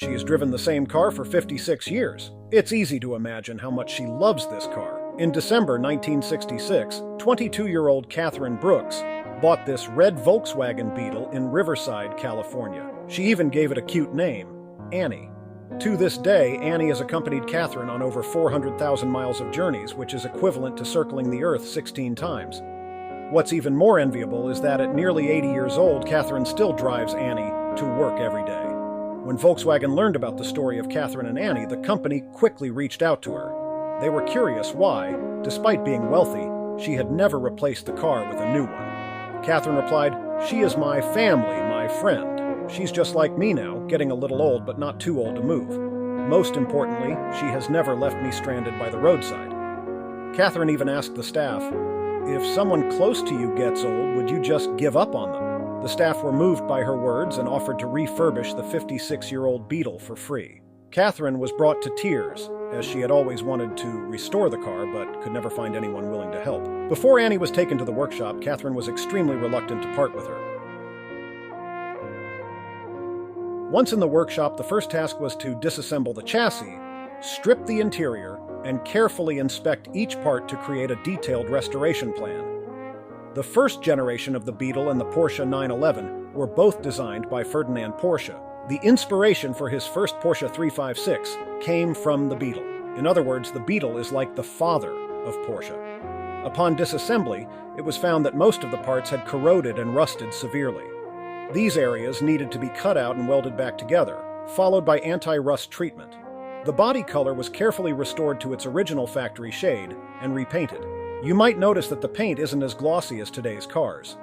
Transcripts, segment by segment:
She has driven the same car for 56 years. It's easy to imagine how much she loves this car. In December 1966, 22-year-old Catherine Brooks bought this red Volkswagen Beetle in Riverside, California. She even gave it a cute name, Annie. To this day, Annie has accompanied Catherine on over 400,000 miles of journeys, which is equivalent to circling the Earth 16 times. What's even more enviable is that at nearly 80 years old, Catherine still drives Annie to work every day. When Volkswagen learned about the story of Catherine and Annie, the company quickly reached out to her. They were curious why, despite being wealthy, she had never replaced the car with a new one. Catherine replied, "She is my family, my friend. She's just like me now, getting a little old but not too old to move. Most importantly, she has never left me stranded by the roadside." Catherine even asked the staff, "If someone close to you gets old, would you just give up on them?" The staff were moved by her words and offered to refurbish the 56-year-old Beetle for free. Catherine was brought to tears, as she had always wanted to restore the car but could never find anyone willing to help. Before Annie was taken to the workshop, Catherine was extremely reluctant to part with her. Once in the workshop, the first task was to disassemble the chassis, strip the interior, and carefully inspect each part to create a detailed restoration plan. The first generation of the Beetle and the Porsche 911 were both designed by Ferdinand Porsche. The inspiration for his first Porsche 356 came from the Beetle. In other words, the Beetle is like the father of Porsche. Upon disassembly, it was found that most of the parts had corroded and rusted severely. These areas needed to be cut out and welded back together, followed by anti-rust treatment. The body color was carefully restored to its original factory shade and repainted. You might notice that the paint isn't as glossy as today's cars.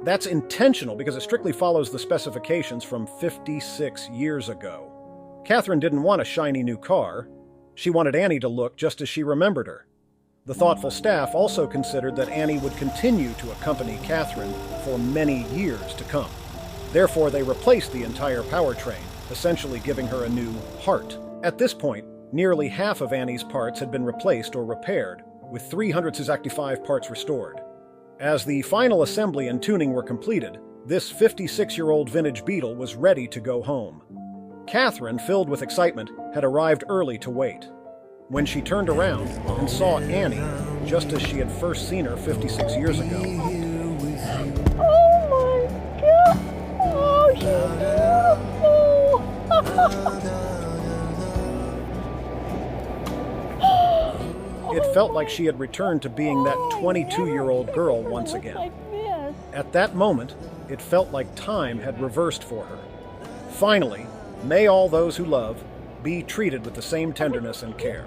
That's intentional because it strictly follows the specifications from 56 years ago. Catherine didn't want a shiny new car. She wanted Annie to look just as she remembered her. The thoughtful staff also considered that Annie would continue to accompany Catherine for many years to come. Therefore, they replaced the entire powertrain, essentially giving her a new heart. At this point, nearly half of Annie's parts had been replaced or repaired, with 365 parts restored. As the final assembly and tuning were completed, this 56-year-old vintage Beetle was ready to go home. Catherine, filled with excitement, had arrived early to wait. When she turned around and saw Annie, just as she had first seen her 56 years ago. Oh my God! Oh, she's beautiful! It felt like she had returned to being that 22-year-old girl once again. At that moment, it felt like time had reversed for her. Finally, may all those who love be treated with the same tenderness and care.